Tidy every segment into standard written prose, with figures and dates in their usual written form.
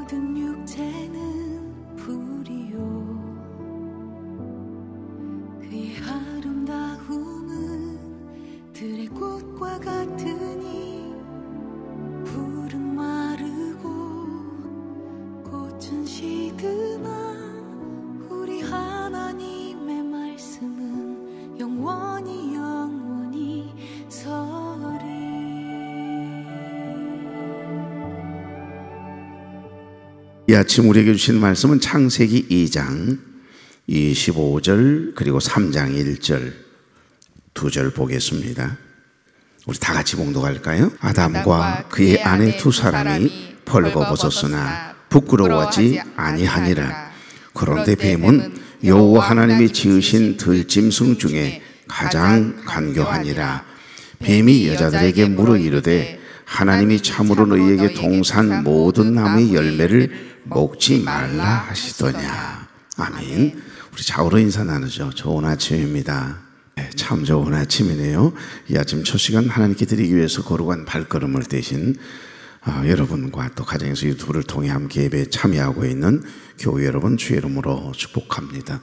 모든 육체는 불이요 그의 아름다움은 들의 꽃과 같으니 풀은 마르고 꽃은 시드나 우리 하나님의 말씀은 영원히 서리. 이 아침 우리에게 주신 말씀은 창세기 2장 25절 그리고 3장 1절 2절 보겠습니다. 우리 다 같이 봉독할까요? 아담과 그의 아내 두 사람이 벌거벗었으나 부끄러워하지 아니하니라. 그런데 뱀은 여호와 하나님이 지으신 들짐승 중에 가장 간교하니라. 뱀이 여자들에게 물어 이르되 하나님이 참으로 너희에게 동산 모든 나무의 열매를 먹지 말라 하시더냐. 아멘. 우리 좌우로 인사 나누죠. 좋은 아침입니다. 참 좋은 아침이네요. 이 아침 첫 시간 하나님께 드리기 위해서 거룩한 발걸음을 떼신 여러분과 또 가정에서 유튜브를 통해 함께 예배에 참여하고 있는 교회 여러분 주의 이름으로 축복합니다.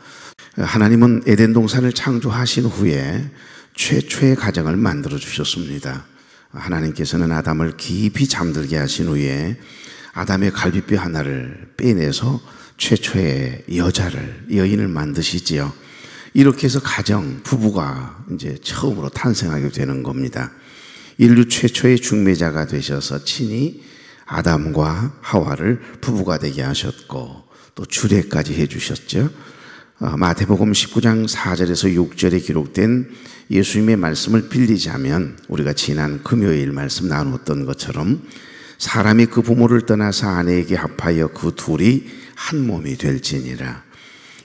하나님은 에덴 동산을 창조하신 후에 최초의 가정을 만들어 주셨습니다. 하나님께서는 아담을 깊이 잠들게 하신 후에 아담의 갈비뼈 하나를 빼내서 최초의 여인을 만드시지요. 이렇게 해서 가정, 부부가 이제 처음으로 탄생하게 되는 겁니다. 인류 최초의 중매자가 되셔서 친히 아담과 하와를 부부가 되게 하셨고 또 주례까지 해주셨죠. 마태복음 19장 4절에서 6절에 기록된 예수님의 말씀을 빌리자면 우리가 지난 금요일 말씀 나누었던 것처럼 사람이 그 부모를 떠나서 아내에게 합하여 그 둘이 한 몸이 될지니라.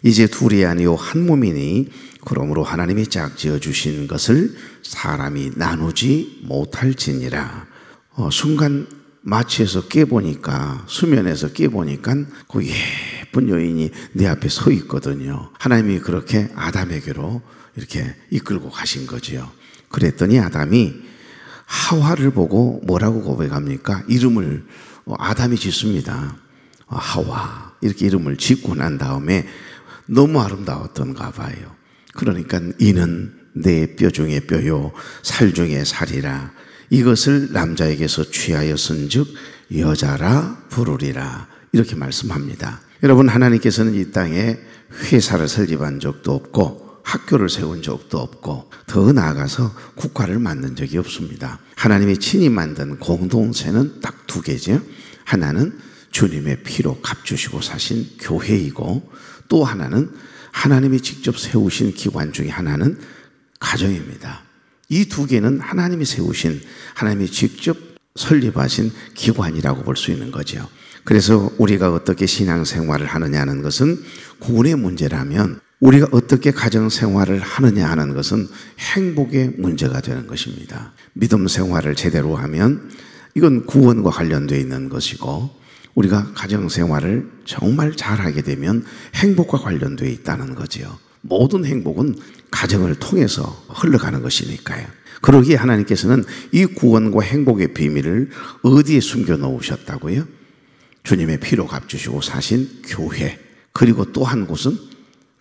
이제 둘이 아니요 한 몸이니 그러므로 하나님이 짝지어 주신 것을 사람이 나누지 못할지니라. 순간 마취해서 깨보니까 수면에서 깨보니까 그 예쁜 여인이 내 앞에 서 있거든요. 하나님이 그렇게 아담에게로 이렇게 이끌고 가신 거지요. 그랬더니 아담이 하와를 보고 뭐라고 고백합니까? 이름을 아담이 짓습니다. 하와 이렇게 이름을 짓고 난 다음에 너무 아름다웠던가 봐요. 그러니까 이는 내 뼈 중에 뼈요 살 중에 살이라. 이것을 남자에게서 취하였은즉 여자라 부르리라. 이렇게 말씀합니다. 여러분, 하나님께서는 이 땅에 회사를 설립한 적도 없고 학교를 세운 적도 없고 더 나아가서 국가를 만든 적이 없습니다. 하나님이 친히 만든 공동체는 딱 두 개죠. 하나는 주님의 피로 값주시고 사신 교회이고 또 하나는 하나님이 직접 세우신 기관 중에 하나는 가정입니다. 이 두 개는 하나님이 세우신, 하나님이 직접 설립하신 기관이라고 볼 수 있는 거죠. 그래서 우리가 어떻게 신앙생활을 하느냐는 것은 구원의 문제라면 우리가 어떻게 가정생활을 하느냐 하는 것은 행복의 문제가 되는 것입니다. 믿음 생활을 제대로 하면 이건 구원과 관련되어 있는 것이고 우리가 가정생활을 정말 잘하게 되면 행복과 관련되어 있다는 거지요. 모든 행복은 가정을 통해서 흘러가는 것이니까요. 그러기에 하나님께서는 이 구원과 행복의 비밀을 어디에 숨겨 놓으셨다고요? 주님의 피로 값주시고 사신 교회, 그리고 또 한 곳은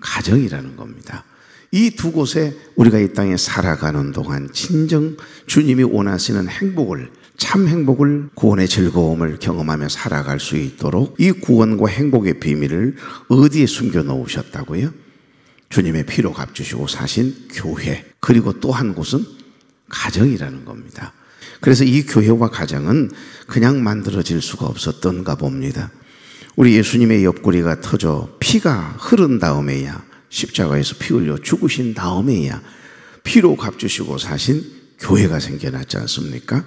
가정이라는 겁니다. 이 두 곳에 우리가 이 땅에 살아가는 동안 진정 주님이 원하시는 행복을, 참 행복을, 구원의 즐거움을 경험하며 살아갈 수 있도록 이 구원과 행복의 비밀을 어디에 숨겨 놓으셨다고요? 주님의 피로 값주시고 사신 교회, 그리고 또 한 곳은 가정이라는 겁니다. 그래서 이 교회와 가정은 그냥 만들어질 수가 없었던가 봅니다. 우리 예수님의 옆구리가 터져 피가 흐른 다음에야, 십자가에서 피 흘려 죽으신 다음에야 피로 값주시고 사신 교회가 생겨났지 않습니까?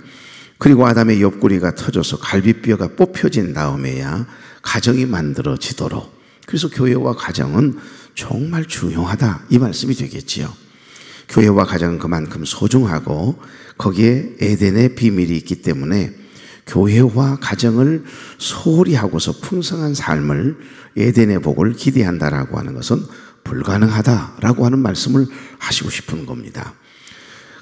그리고 아담의 옆구리가 터져서 갈비뼈가 뽑혀진 다음에야 가정이 만들어지도록, 그래서 교회와 가정은 정말 중요하다, 이 말씀이 되겠지요. 교회와 가정은 그만큼 소중하고 거기에 에덴의 비밀이 있기 때문에 교회와 가정을 소홀히 하고서 풍성한 삶을, 에덴의 복을 기대한다라고 하는 것은 불가능하다라고 하는 말씀을 하시고 싶은 겁니다.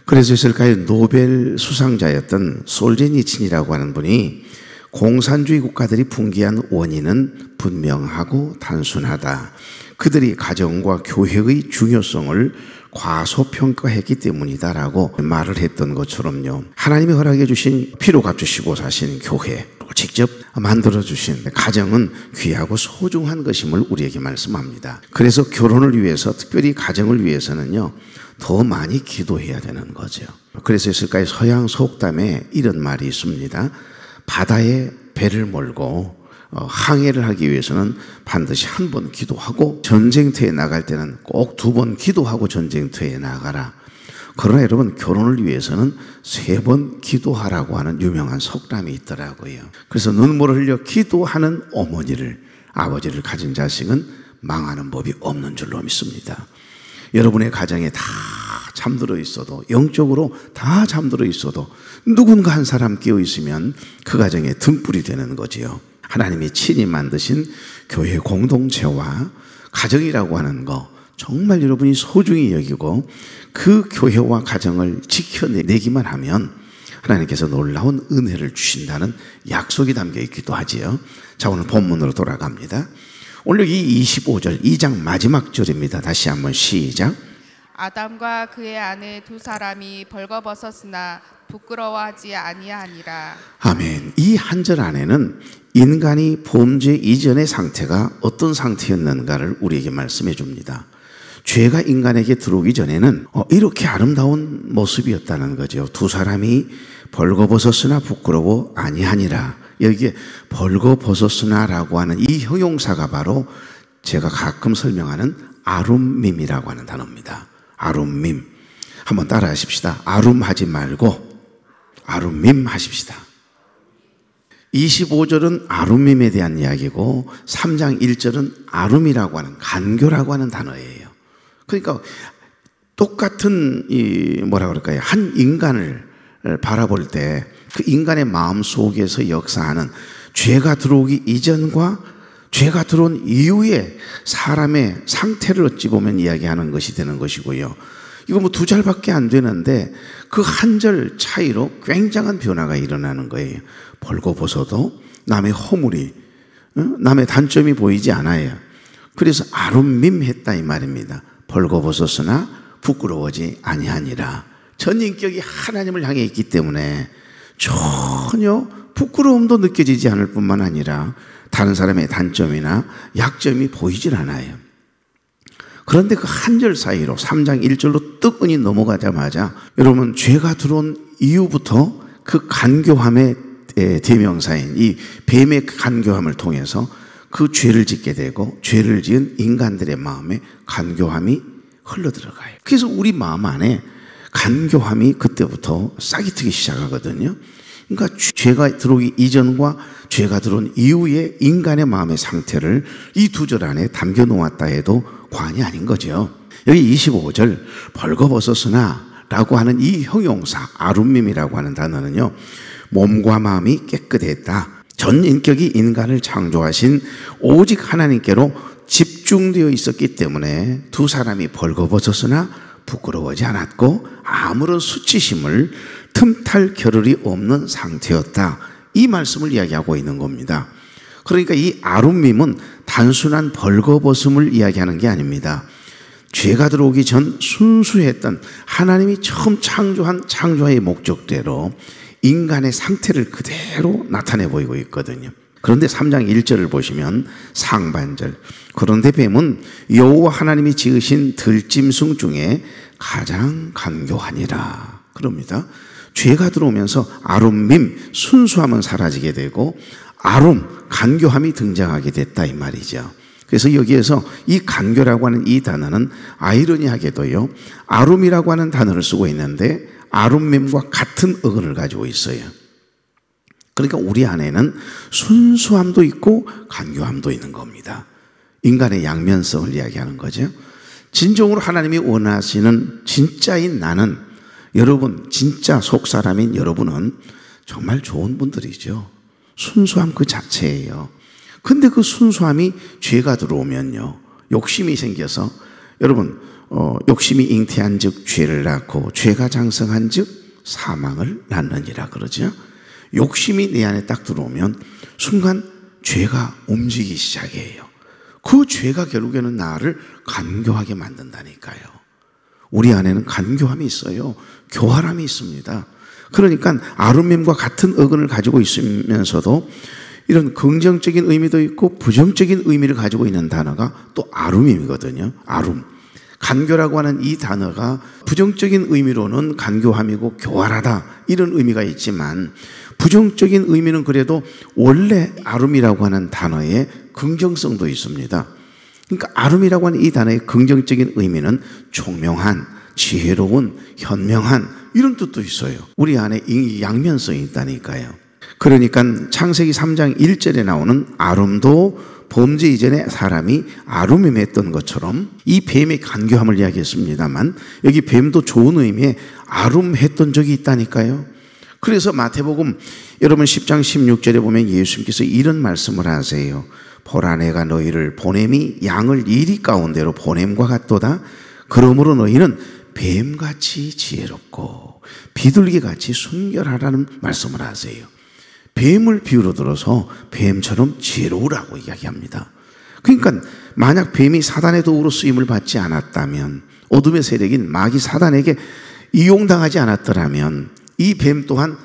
그래서 있을까요? 노벨 수상자였던 솔제니친이라고 하는 분이 공산주의 국가들이 붕괴한 원인은 분명하고 단순하다. 그들이 가정과 교회의 중요성을 과소평가했기 때문이다라고 말을 했던 것처럼요. 하나님이 허락해 주신 피로 값주시고 사신 교회, 직접 만들어 주신 가정은 귀하고 소중한 것임을 우리에게 말씀합니다. 그래서 결혼을 위해서, 특별히 가정을 위해서는요, 더 많이 기도해야 되는 거죠. 그래서 있을까요? 서양 속담에 이런 말이 있습니다. 바다에 배를 몰고 항해를 하기 위해서는 반드시 한 번 기도하고, 전쟁터에 나갈 때는 꼭 2번 기도하고 전쟁터에 나가라. 그러나 여러분, 결혼을 위해서는 3번 기도하라고 하는 유명한 속담이 있더라고요. 그래서 눈물을 흘려 기도하는 어머니를, 아버지를 가진 자식은 망하는 법이 없는 줄로 믿습니다. 여러분의 가정에 다 잠들어 있어도, 영적으로 다 잠들어 있어도 누군가 한 사람 깨어 있으면 그 가정에 등불이 되는 거지요. 하나님이 친히 만드신 교회 공동체와 가정이라고 하는 거 정말 여러분이 소중히 여기고 그 교회와 가정을 지켜내기만 하면 하나님께서 놀라운 은혜를 주신다는 약속이 담겨 있기도 하지요. 자, 오늘 본문으로 돌아갑니다. 오늘 이 25절, 2장 마지막 절입니다. 다시 한번 시작. 아담과 그의 아내 2사람이 벌거벗었으나 부끄러워하지 아니하니라. 아멘. 이 한 절 안에는 인간이 범죄 이전의 상태가 어떤 상태였는가를 우리에게 말씀해 줍니다. 죄가 인간에게 들어오기 전에는 이렇게 아름다운 모습이었다는 거죠. 2사람이 벌거벗었으나 부끄러워 아니하니라. 여기에 벌거벗었으나라고 하는 이 형용사가 바로 제가 가끔 설명하는 아룸밈이라고 하는 단어입니다. 아룸밈. 한번 따라 하십시다. 아룸하지 말고 아룸밈 하십시다. 25절은 아룸밈에 대한 이야기고 3장 1절은 아룸이라고 하는, 간교라고 하는 단어예요. 그러니까 똑같은 한 인간을 바라볼 때 그 인간의 마음 속에서 역사하는 죄가 들어오기 이전과 죄가 들어온 이후에 사람의 상태를 어찌 보면 이야기하는 것이 되는 것이고요. 이거 2절밖에 안 되는데 그 한 절 차이로 굉장한 변화가 일어나는 거예요. 벌거벗어도 남의 허물이, 남의 단점이 보이지 않아요. 그래서 아룸밈했다 이 말입니다. 벌거벗었으나 부끄러워지 아니하니라. 전 인격이 하나님을 향해 있기 때문에 전혀 부끄러움도 느껴지지 않을 뿐만 아니라 다른 사람의 단점이나 약점이 보이질 않아요. 그런데 그 한 절 사이로 3장 1절로 뜨끈히 넘어가자마자 여러분, 죄가 들어온 이후부터 그 간교함의 대명사인 이 뱀의 간교함을 통해서 그 죄를 짓게 되고 죄를 지은 인간들의 마음에 간교함이 흘러들어가요. 그래서 우리 마음 안에 간교함이 그때부터 싹이 트기 시작하거든요. 그러니까 죄가 들어오기 이전과 죄가 들어온 이후의 인간의 마음의 상태를 이 2절 안에 담겨 놓았다 해도 과언이 아닌 거죠. 여기 25절 벌거벗었으나 라고 하는 이 형용사 아룸밈이라고 하는 단어는요, 몸과 마음이 깨끗했다. 전 인격이 인간을 창조하신 오직 하나님께로 집중되어 있었기 때문에 2사람이 벌거벗었으나 부끄러워하지 않았고 아무런 수치심을 틈탈 겨를이 없는 상태였다. 이 말씀을 이야기하고 있는 겁니다. 그러니까 이 아룸밈은 단순한 벌거벗음을 이야기하는 게 아닙니다. 죄가 들어오기 전 순수했던 하나님이 처음 창조한 창조의 목적대로 인간의 상태를 그대로 나타내 보이고 있거든요. 그런데 3장 1절을 보시면 상반절, 그런데 뱀은 여호와 하나님이 지으신 들짐승 중에 가장 간교하니라 그럽니다. 죄가 들어오면서 아룸밈, 순수함은 사라지게 되고 아룸, 간교함이 등장하게 됐다 이 말이죠. 그래서 여기에서 이 간교라고 하는 이 단어는 아이러니하게도요, 아룸이라고 하는 단어를 쓰고 있는데 아룸밈과 같은 어근을 가지고 있어요. 그러니까 우리 안에는 순수함도 있고 간교함도 있는 겁니다. 인간의 양면성을 이야기하는 거죠. 진정으로 하나님이 원하시는 진짜인 나는, 여러분 진짜 속사람인 여러분은 정말 좋은 분들이죠. 순수함 그 자체예요. 근데 그 순수함이 죄가 들어오면요, 욕심이 생겨서 여러분 욕심이 잉태한 즉 죄를 낳고 죄가 장성한 즉 사망을 낳느니라 그러죠. 욕심이 내 안에 딱 들어오면 순간 죄가 움직이기 시작해요. 그 죄가 결국에는 나를 간교하게 만든다니까요. 우리 안에는 간교함이 있어요. 교활함이 있습니다. 그러니까 아름밈과 같은 어근을 가지고 있으면서도 이런 긍정적인 의미도 있고 부정적인 의미를 가지고 있는 단어가 또 아름임이거든요. 아름. 간교라고 하는 이 단어가 부정적인 의미로는 간교함이고 교활하다 이런 의미가 있지만 부정적인 의미는 그래도 원래 아름이라고 하는 단어에 긍정성도 있습니다. 그러니까 아름이라고 하는 이 단어의 긍정적인 의미는 총명한, 지혜로운, 현명한 이런 뜻도 있어요. 우리 안에 이 양면성이 있다니까요. 그러니까 창세기 3장 1절에 나오는 아름도 범죄 이전에 사람이 아름임했던 것처럼 이 뱀의 간교함을 이야기했습니다만 여기 뱀도 좋은 의미의 아름했던 적이 있다니까요. 그래서 마태복음 여러분 10장 16절에 보면 예수님께서 이런 말씀을 하세요. 보라 내가 너희를 보냄이 양을 이리 가운데로 보냄과 같도다. 그러므로 너희는 뱀같이 지혜롭고 비둘기같이 순결하라는 말씀을 하세요. 뱀을 비유로 들어서 뱀처럼 지혜로우라고 이야기합니다. 그러니까 만약 뱀이 사단의 도구로 쓰임을 받지 않았다면 어둠의 세력인 마귀 사단에게 이용당하지 않았더라면 이 뱀 또한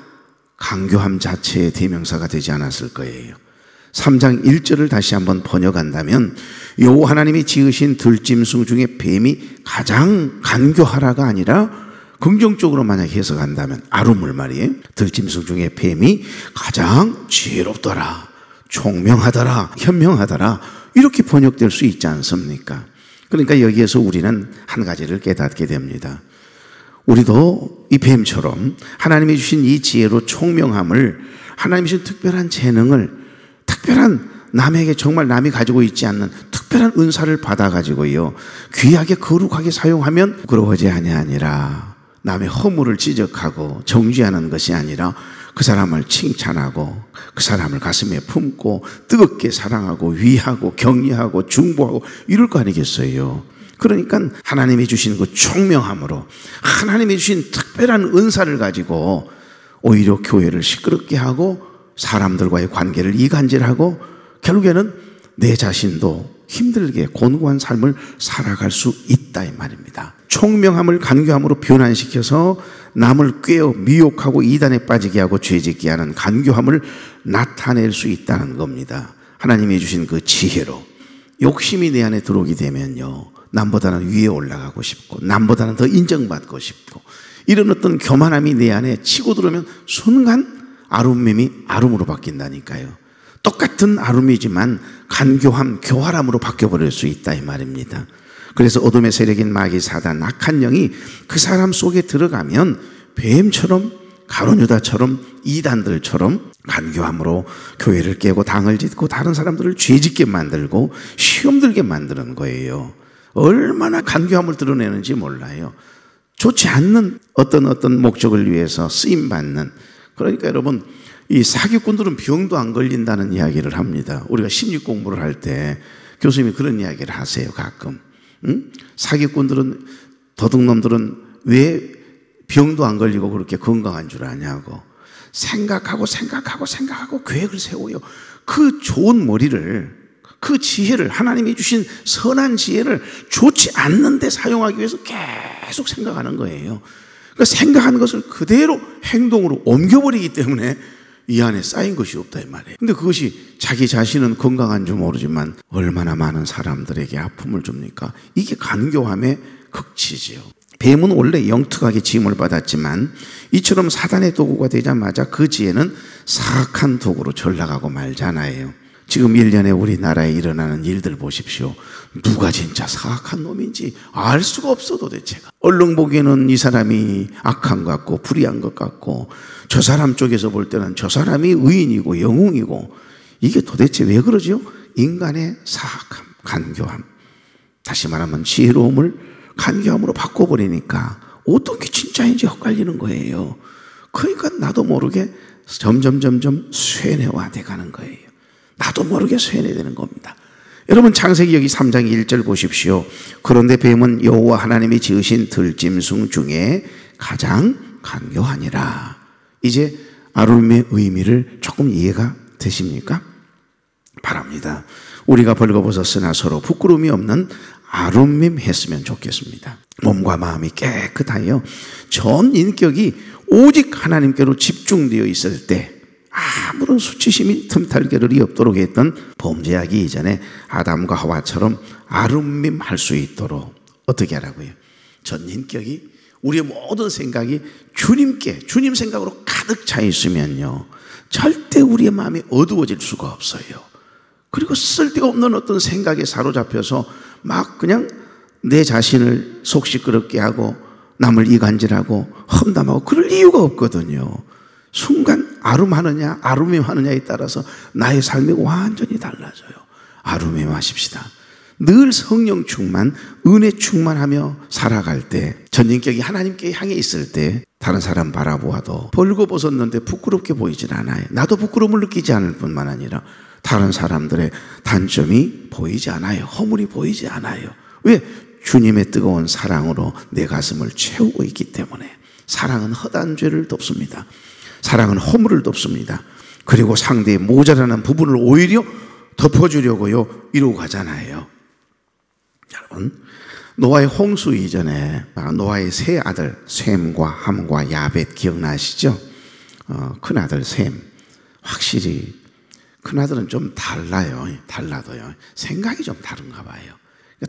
간교함 자체의 대명사가 되지 않았을 거예요. 3장 1절을 다시 한번 번역한다면 여호와 하나님이 지으신 들짐승 중에 뱀이 가장 간교하라가 아니라 긍정적으로 만약 해석한다면 아름을 말이에요. 들짐승 중에 뱀이 가장 지혜롭더라, 총명하더라, 현명하더라 이렇게 번역될 수 있지 않습니까? 그러니까 여기에서 우리는 한 가지를 깨닫게 됩니다. 우리도 이 뱀처럼 하나님이 주신 이 지혜로 총명함을 하나님이 주신 특별한 재능을 특별한 남에게 정말 남이 가지고 있지 않는 특별한 은사를 받아가지고요 귀하게 거룩하게 사용하면 부끄러워하지 아니하니라. 남의 허물을 지적하고 정죄하는 것이 아니라 그 사람을 칭찬하고 그 사람을 가슴에 품고 뜨겁게 사랑하고 위하고 격려하고 중보하고 이럴 거 아니겠어요. 그러니까 하나님이 주신 그 총명함으로 하나님이 주신 특별한 은사를 가지고 오히려 교회를 시끄럽게 하고 사람들과의 관계를 이간질하고 결국에는 내 자신도 힘들게 곤고한 삶을 살아갈 수 있다 이 말입니다. 총명함을 간교함으로 변환시켜서 남을 꿰어 미혹하고 이단에 빠지게 하고 죄짓게 하는 간교함을 나타낼 수 있다는 겁니다. 하나님이 주신 그 지혜로 욕심이 내 안에 들어오게 되면요 남보다는 위에 올라가고 싶고 남보다는 더 인정받고 싶고 이런 어떤 교만함이 내 안에 치고 들어오면 순간 아름밈이 아름으로 바뀐다니까요. 똑같은 아름이지만 간교함, 교활함으로 바뀌어버릴 수 있다 이 말입니다. 그래서 어둠의 세력인 마귀 사단 악한 영이 그 사람 속에 들어가면 뱀처럼 가룟유다처럼 이단들처럼 간교함으로 교회를 깨고 당을 짓고 다른 사람들을 죄짓게 만들고 시험 들게 만드는 거예요. 얼마나 간교함을 드러내는지 몰라요. 좋지 않는 어떤 목적을 위해서 쓰임받는. 그러니까 여러분 이 사기꾼들은 병도 안 걸린다는 이야기를 합니다. 우리가 심리 공부를 할 때 교수님이 그런 이야기를 하세요 가끔. 사기꾼들은 도둑놈들은 왜 병도 안 걸리고 그렇게 건강한 줄 아냐고 생각하고 계획을 세워요. 그 좋은 머리를 그 지혜를 하나님이 주신 선한 지혜를 좋지 않는 데 사용하기 위해서 계속 생각하는 거예요. 그러니까 생각하는 것을 그대로 행동으로 옮겨버리기 때문에 이 안에 쌓인 것이 없다 이 말이에요. 근데 그것이 자기 자신은 건강한 줄 모르지만 얼마나 많은 사람들에게 아픔을 줍니까? 이게 간교함의 극치지요. 뱀은 원래 영특하게 지음을 받았지만 이처럼 사단의 도구가 되자마자 그 지혜는 사악한 도구로 전락하고 말잖아요. 지금 1년에 우리나라에 일어나는 일들 보십시오. 누가 진짜 사악한 놈인지 알 수가 없어 도대체가. 얼른 보기에는 이 사람이 악한 것 같고 불의한 것 같고 저 사람 쪽에서 볼 때는 저 사람이 의인이고 영웅이고 이게 도대체 왜 그러죠? 인간의 사악함, 간교함. 다시 말하면 지혜로움을 간교함으로 바꿔버리니까 어떤 게 진짜인지 헷갈리는 거예요. 그러니까 나도 모르게 점점 쇠뇌화돼 가는 거예요. 나도 모르게 쇠뇌되는 겁니다. 여러분 창세기 여기 3장 1절 보십시오. 그런데 뱀은 여호와 하나님이 지으신 들짐승 중에 가장 간교하니라. 이제 아름의 의미를 조금 이해가 되십니까? 바랍니다. 우리가 벌거벗었으나 서로 부끄러움이 없는 아름밈 했으면 좋겠습니다. 몸과 마음이 깨끗하여 전 인격이 오직 하나님께로 집중되어 있을 때 아무런 수치심이 틈탈결이 없도록 했던 범죄하기 이전에 아담과 하와처럼 아름밈 할 수 있도록 어떻게 하라고요? 전 인격이 우리의 모든 생각이 주님 생각으로 가득 차 있으면요, 절대 우리의 마음이 어두워질 수가 없어요. 그리고 쓸데없는 어떤 생각에 사로잡혀서 막 그냥 내 자신을 속 시끄럽게 하고 남을 이간질하고 험담하고 그럴 이유가 없거든요. 순간 아름하느냐 아름임하느냐에 따라서 나의 삶이 완전히 달라져요. 아름임하십시다. 늘 성령 충만, 은혜 충만하며 살아갈 때, 전인격이 하나님께 향해 있을 때 다른 사람 바라보아도 벌거벗었는데 부끄럽게 보이질 않아요. 나도 부끄러움을 느끼지 않을 뿐만 아니라 다른 사람들의 단점이 보이지 않아요. 허물이 보이지 않아요. 왜? 주님의 뜨거운 사랑으로 내 가슴을 채우고 있기 때문에. 사랑은 허다한 죄를 덮습니다. 사랑은 허물을 덮습니다. 그리고 상대의 모자라는 부분을 오히려 덮어주려고요 이러고 가잖아요. 여러분, 노아의 홍수 이전에 노아의 세 아들 셈과 함과 야벳 기억나시죠? 큰아들 셈, 확실히 큰아들은 좀 달라도요 생각이 좀 다른가 봐요.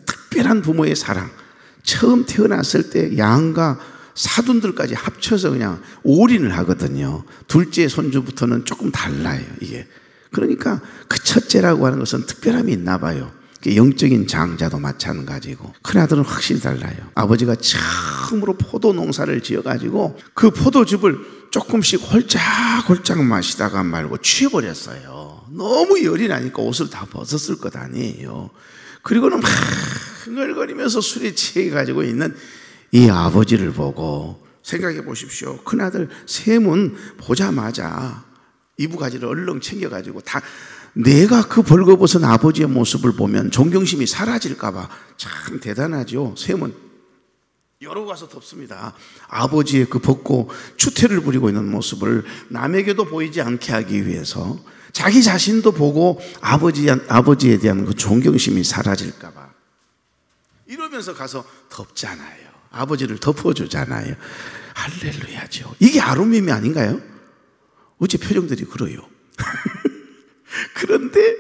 특별한 부모의 사랑, 처음 태어났을 때 양과 사돈들까지 합쳐서 그냥 올인을 하거든요. 둘째 손주부터는 조금 달라요, 이게. 그러니까 그 첫째라고 하는 것은 특별함이 있나 봐요. 영적인 장자도 마찬가지고. 큰아들은 확실히 달라요. 아버지가 처음으로 포도 농사를 지어가지고 그 포도즙을 조금씩 홀짝홀짝 마시다가 말고 취해버렸어요. 너무 열이 나니까 옷을 다 벗었을 것 아니에요. 그리고는 막 흥얼거리면서 술에 취해가지고 있는 이 아버지를 보고 생각해 보십시오. 큰아들 셈은 보자마자 이부가지를 얼렁 챙겨가지고 다 내가 그 벌거벗은 아버지의 모습을 보면 존경심이 사라질까봐 참 대단하죠. 셈은 여러 가서 덮습니다. 아버지의 그 벗고 추태를 부리고 있는 모습을 남에게도 보이지 않게 하기 위해서 자기 자신도 보고 아버지에 대한 그 존경심이 사라질까봐 이러면서 가서 덮잖아요. 아버지를 덮어주잖아요. 할렐루야죠. 이게 아름밈이 아닌가요? 어째 표정들이 그래요. 그런데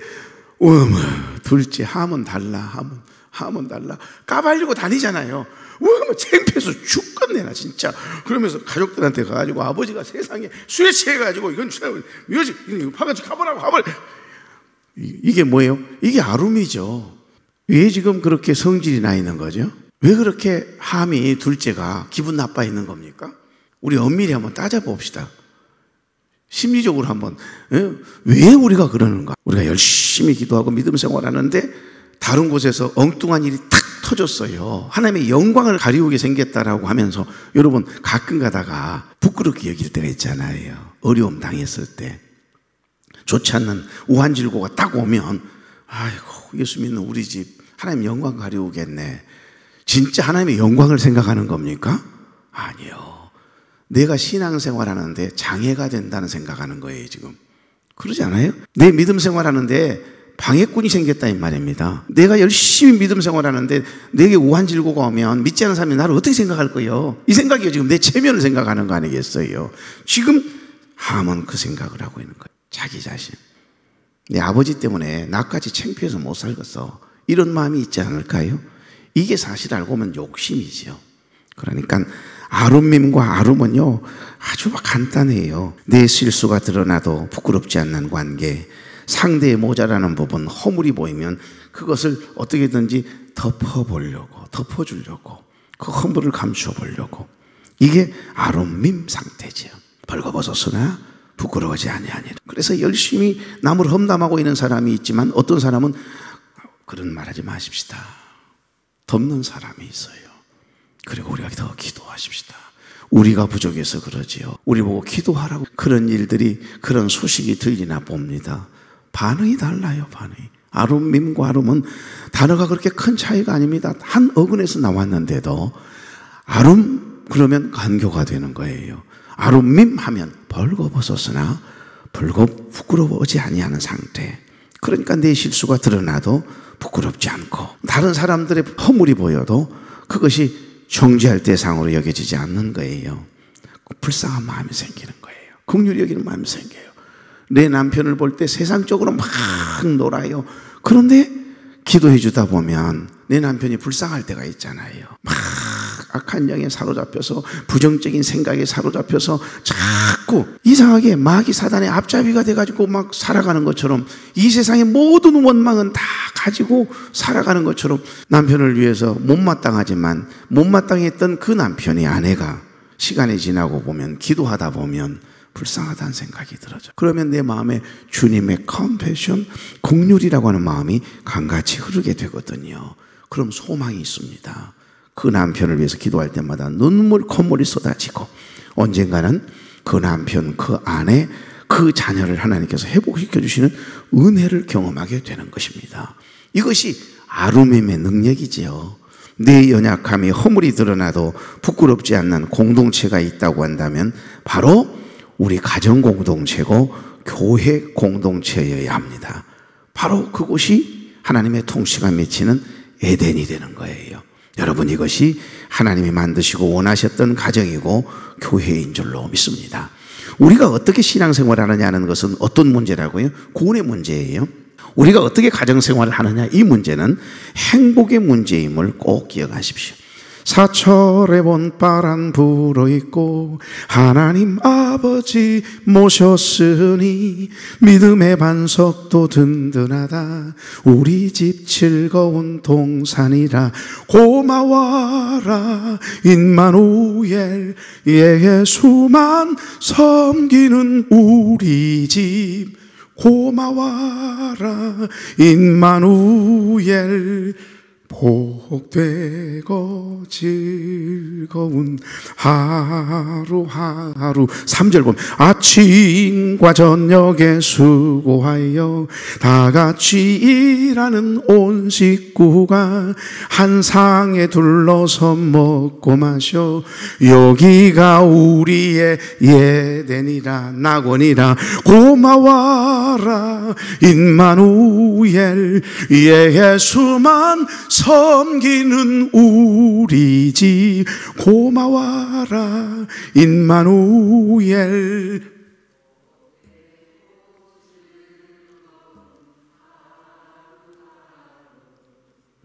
둘째 하면 달라 까발리고 다니잖아요. 창피해서 죽겠네 나 진짜. 그러면서 가족들한테 가가지고 아버지가 세상에 술에 취해가지고 이건 파가지고 가보라고. 이게 뭐예요? 이게 아름이죠. 왜 지금 그렇게 성질이 나 있는 거죠? 왜 그렇게 함이 둘째가 기분 나빠 있는 겁니까? 우리 엄밀히 한번 따져봅시다. 심리적으로 한번, 왜 우리가 그러는가? 우리가 열심히 기도하고 믿음 생활하는데 다른 곳에서 엉뚱한 일이 탁 터졌어요. 하나님의 영광을 가리우게 생겼다라고 하면서 여러분 가끔 가다가 부끄럽게 여길 때가 있잖아요. 어려움 당했을 때. 좋지 않는 우한질고가 딱 오면 아이고 예수 믿는 우리 집 하나님 영광 가리우겠네. 진짜 하나님의 영광을 생각하는 겁니까? 아니요. 내가 신앙생활하는데 장애가 된다는 생각하는 거예요 지금. 그러지 않아요? 내 믿음 생활하는데 방해꾼이 생겼다 이 말입니다. 내가 열심히 믿음 생활하는데 내게 우한질고가 오면 믿지 않는 사람이 나를 어떻게 생각할 거예요? 이 생각이요. 지금 내 체면을 생각하는 거 아니겠어요? 지금 함은 그 생각을 하고 있는 거예요. 자기 자신. 내 아버지 때문에 나까지 창피해서 못 살겠어. 이런 마음이 있지 않을까요? 이게 사실 알고 보면 욕심이죠. 그러니까 아름밈과 아름은요 아주 간단해요. 내 실수가 드러나도 부끄럽지 않는 관계, 상대의 모자라는 부분, 허물이 보이면 그것을 어떻게든지 덮어주려고 그 허물을 감춰보려고. 이게 아름밈 상태죠. 벌거벗었으나 부끄러워하지 아니하니라. 그래서 열심히 남을 험담하고 있는 사람이 있지만 어떤 사람은 그런 말하지 마십시다. 덮는 사람이 있어요. 그리고 우리가 더 기도하십시다. 우리가 부족해서 그러지요. 우리 보고 기도하라고. 그런 일들이, 그런 소식이 들리나 봅니다. 반응이 달라요. 반응이. 아름밈과 아름은 단어가 그렇게 큰 차이가 아닙니다. 한 어근에서 나왔는데도 아름 그러면 간교가 되는 거예요. 아룸밈하면 벌거벗었으나 부끄러워하지 아니하는 상태. 그러니까 내 실수가 드러나도 부끄럽지 않고 다른 사람들의 허물이 보여도 그것이 정죄할 대상으로 여겨지지 않는 거예요. 불쌍한 마음이 생기는 거예요. 긍휼히 여기는 마음이 생겨요. 내 남편을 볼 때 세상적으로 막 놀아요. 그런데 기도해 주다 보면 내 남편이 불쌍할 때가 있잖아요. 막 악한 영에 사로잡혀서 부정적인 생각에 사로잡혀서 자꾸 이상하게 마귀 사단의 앞잡이가 돼가지고 막 살아가는 것처럼 이 세상의 모든 원망은 다 가지고 살아가는 것처럼 남편을 위해서 못마땅하지만 못마땅했던 그 남편이 아내가 시간이 지나고 보면 기도하다 보면 불쌍하다는 생각이 들어져. 그러면 내 마음에 주님의 컴패션, 긍휼이라고 하는 마음이 강같이 흐르게 되거든요. 그럼 소망이 있습니다. 그 남편을 위해서 기도할 때마다 눈물, 콧물이 쏟아지고 언젠가는 그 남편, 그 아내, 그 자녀를 하나님께서 회복시켜 주시는 은혜를 경험하게 되는 것입니다. 이것이 아룸임의 능력이지요. 내 연약함이 허물이 드러나도 부끄럽지 않는 공동체가 있다고 한다면 바로 우리 가정 공동체고 교회 공동체여야 합니다. 바로 그곳이 하나님의 통치가 맺히는 에덴이 되는 거예요. 여러분, 이것이 하나님이 만드시고 원하셨던 가정이고 교회인 줄로 믿습니다. 우리가 어떻게 신앙생활을 하느냐는 것은 어떤 문제라고요? 구원의 문제예요. 우리가 어떻게 가정생활을 하느냐, 이 문제는 행복의 문제임을 꼭 기억하십시오. 사철의 본바람 불어있고 하나님 아버지 모셨으니 믿음의 반석도 든든하다. 우리 집 즐거운 동산이라 고마워라. 임마누엘 예수만 섬기는 우리 집 고마워라. 임마누엘 복되고 즐거운 하루하루. 3절 보면 아침과 저녁에 수고하여 다 같이 일하는 온 식구가 한 상에 둘러서 먹고 마셔. 여기가 우리의 에덴이라. 낙원이라. 고마워라. 임마누엘 예수만 섬기는 우리 집 고마워라. 임마누엘.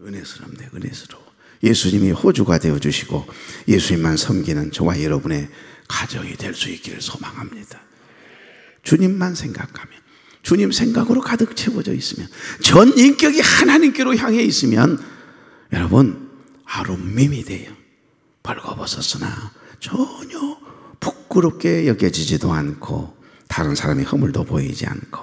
은혜스럽네, 은혜스러워. 예수님이 호주가 되어주시고 예수님만 섬기는 저와 여러분의 가정이 될 수 있기를 소망합니다. 주님만 생각하면, 주님 생각으로 가득 채워져 있으면, 전 인격이 하나님께로 향해 있으면 여러분 아룸밈이 돼요. 벌거벗었으나 전혀 부끄럽게 여겨지지도 않고 다른 사람의 허물도 보이지 않고.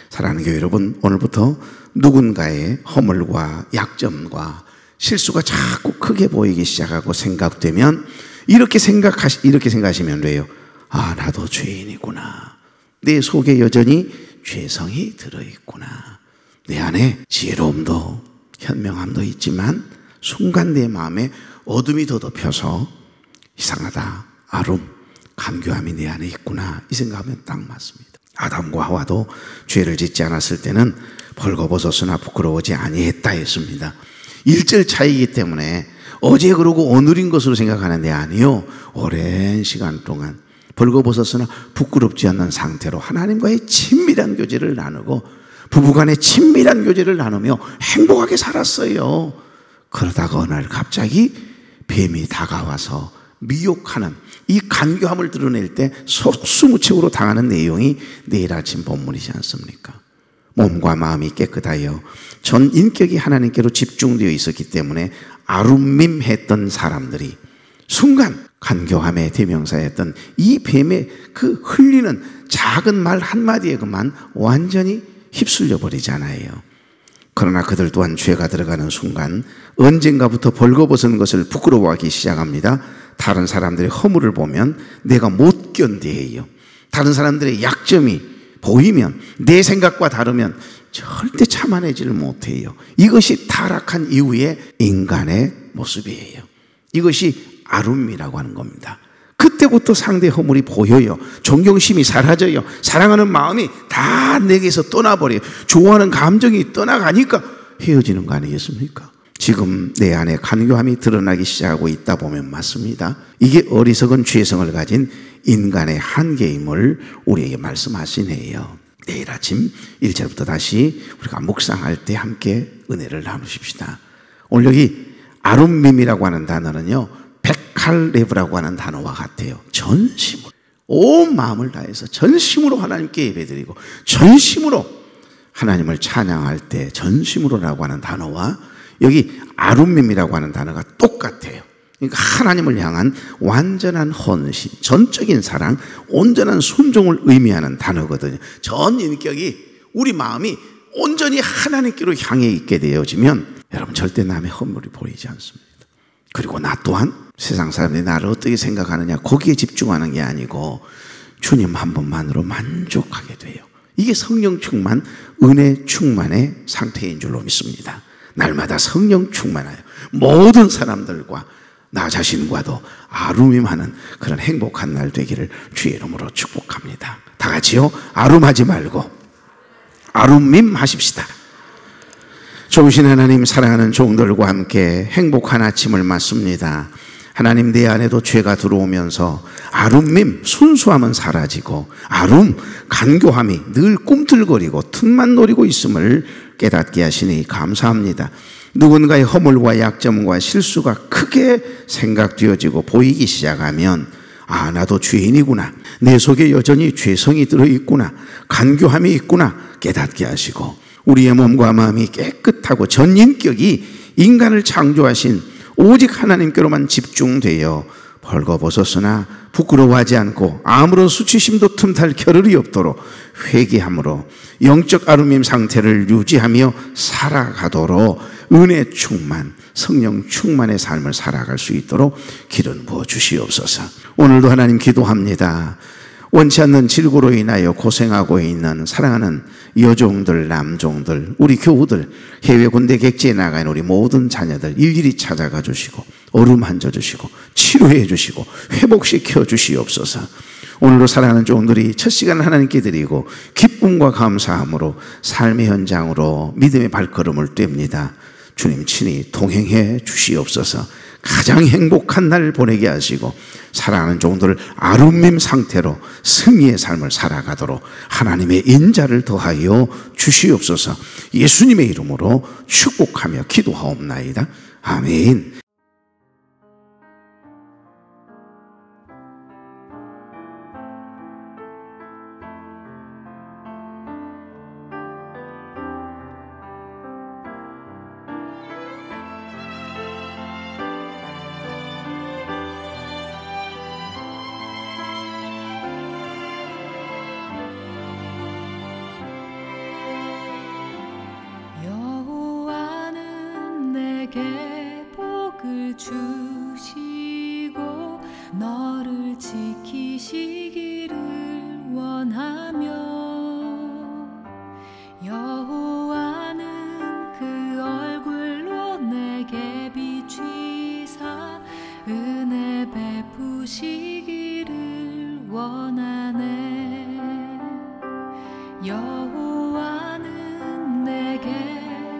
사랑하는 교회 여러분, 오늘부터 누군가의 허물과 약점과 실수가 자꾸 크게 보이기 시작하고 생각되면 이렇게 생각하시면 돼요. 아, 나도 죄인이구나. 내 속에 여전히 죄성이 들어있구나. 내 안에 지혜로움도 현명함도 있지만 순간 내 마음에 어둠이 더 덮여서 이상하다, 아름, 간교함이 내 안에 있구나, 이 생각하면 딱 맞습니다. 아담과 하와도 죄를 짓지 않았을 때는 벌거벗었으나 부끄러워하지 아니했다 했습니다. 1절 차이기 때문에 어제 그러고 오늘인 것으로 생각하는데 아니요, 오랜 시간 동안 벌거벗었으나 부끄럽지 않는 상태로 하나님과의 친밀한 교제를 나누고 부부간의 친밀한 교제를 나누며 행복하게 살았어요. 그러다가 어느 날 갑자기 뱀이 다가와서 미혹하는 이 간교함을 드러낼 때 속수무책으로 당하는 내용이 내일 아침 본문이지 않습니까? 몸과 마음이 깨끗하여 전 인격이 하나님께로 집중되어 있었기 때문에 아룸밈했던 사람들이 순간 간교함의 대명사였던 이 뱀의 그 흘리는 작은 말 한마디에 그만 완전히 휩쓸려 버리잖아요. 그러나 그들 또한 죄가 들어가는 순간 언젠가부터 벌거벗은 것을 부끄러워하기 시작합니다. 다른 사람들의 허물을 보면 내가 못 견뎌해요. 다른 사람들의 약점이 보이면, 내 생각과 다르면 절대 참아내지를 못해요. 이것이 타락한 이후의 인간의 모습이에요. 이것이 아룸이라고 하는 겁니다. 그때 그때부터 상대의 허물이 보여요. 존경심이 사라져요. 사랑하는 마음이 다 내게서 떠나버려요. 좋아하는 감정이 떠나가니까 헤어지는 거 아니겠습니까? 지금 내 안에 간교함이 드러나기 시작하고 있다 보면 맞습니다. 이게 어리석은 죄성을 가진 인간의 한계임을 우리에게 말씀하시네요. 내일 아침 1절부터 다시 우리가 묵상할 때 함께 은혜를 나누십시다. 오늘 여기 아룸밈이라고 하는 단어는요, 베칼레브라고 하는 단어와 같아요. 전심으로, 온 마음을 다해서 전심으로 하나님께 예배드리고 전심으로 하나님을 찬양할 때 전심으로라고 하는 단어와 여기 아룸밈이라고 하는 단어가 똑같아요. 그러니까 하나님을 향한 완전한 헌신, 전적인 사랑, 온전한 순종을 의미하는 단어거든요. 전 인격이, 우리 마음이 온전히 하나님께로 향해 있게 되어지면 여러분 절대 남의 허물이 보이지 않습니다. 그리고 나 또한 세상 사람들이 나를 어떻게 생각하느냐 거기에 집중하는 게 아니고 주님 한 분만으로 만족하게 돼요. 이게 성령 충만, 은혜 충만의 상태인 줄로 믿습니다. 날마다 성령 충만하여 모든 사람들과 나 자신과도 아룸임하는 그런 행복한 날 되기를 주의 이름으로 축복합니다. 다 같이요, 아룸하지 말고 아룸임 하십시다. 좋으신 하나님, 사랑하는 종들과 함께 행복한 아침을 맞습니다. 하나님, 내 안에도 죄가 들어오면서 아룸임, 순수함은 사라지고 아룸, 간교함이 늘 꿈틀거리고 틈만 노리고 있음을 깨닫게 하시니 감사합니다. 누군가의 허물과 약점과 실수가 크게 생각되어지고 보이기 시작하면 아, 나도 죄인이구나, 내 속에 여전히 죄성이 들어있구나, 간교함이 있구나 깨닫게 하시고 우리의 몸과 마음이 깨끗하고 전인격이 인간을 창조하신 오직 하나님께로만 집중되어 벌거벗었으나 부끄러워하지 않고 아무런 수치심도 틈탈 겨를이 없도록 회개함으로 영적 아름임 상태를 유지하며 살아가도록 은혜 충만, 성령 충만의 삶을 살아갈 수 있도록 기름 부어 주시옵소서. 오늘도 하나님 기도합니다. 원치 않는 질고로 인하여 고생하고 있는 사랑하는 여종들, 남종들, 우리 교우들, 해외 군대 객지에 나가 있는 우리 모든 자녀들 일일이 찾아가 주시고 어루만져 주시고 치료해 주시고 회복시켜 주시옵소서. 오늘도 사랑하는 종들이 첫 시간을 하나님께 드리고 기쁨과 감사함으로 삶의 현장으로 믿음의 발걸음을 뗍니다. 주님 친히 동행해 주시옵소서. 가장 행복한 날 보내게 하시고 사랑하는 종들을 아름림 상태로 승리의 삶을 살아가도록 하나님의 인자를 더하여 주시옵소서. 예수님의 이름으로 축복하며 기도하옵나이다. 아멘. 여호와는 내게 복을 주시고 너를 지키시기를 원하며 여호와는 그 얼굴로 내게 비추사 은혜 베푸시기를 원하네. 여호와는 내게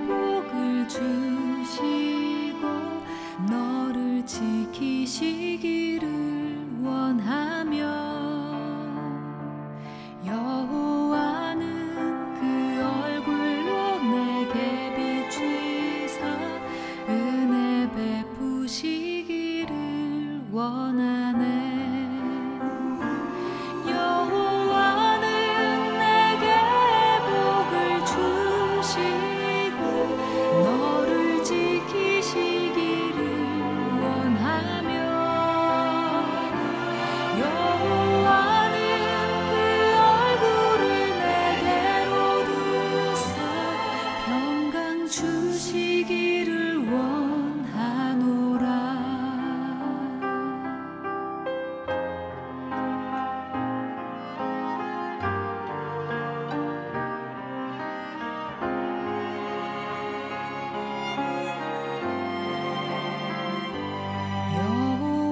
복을 주시고 너를 지키시기를 원하며 여호와는 그 얼굴로 내게 비추사 은혜 베푸시기를 원하네. 주시기를 원하노라.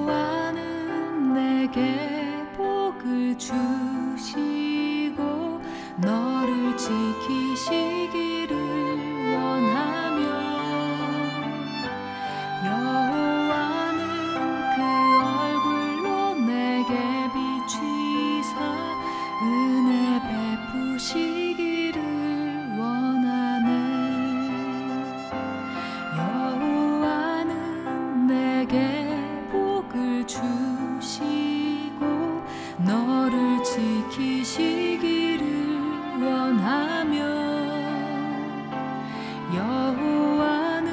여호와는 내게 여호와는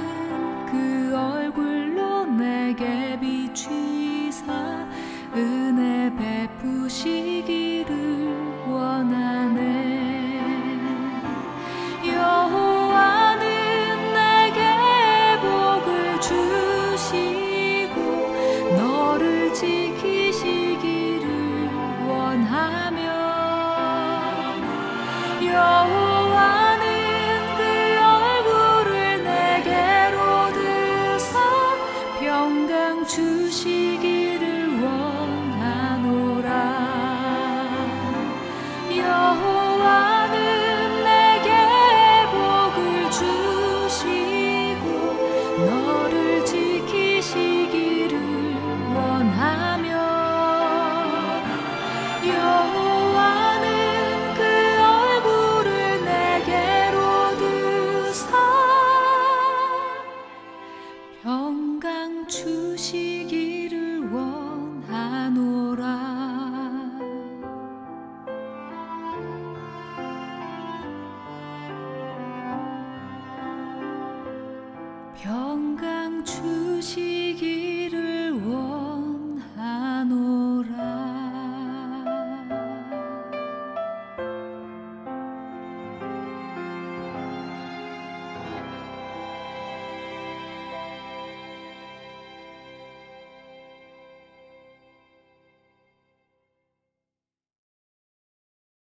그 얼굴로 내게 비추사 은혜 베푸시기를 원하네. 여호와는 내게 복을 주시고 너를 지키시기를 원하며 여호와는 그 얼굴을 내게로 드사 평강 주시기를 원하노라. 여호와는 내게 복을 주시고 너를 지키시기를 원하며 여호와는 그 얼굴을 내게로 드사 평강 주시기를 원하노라. 평강 주시기를 원하노라.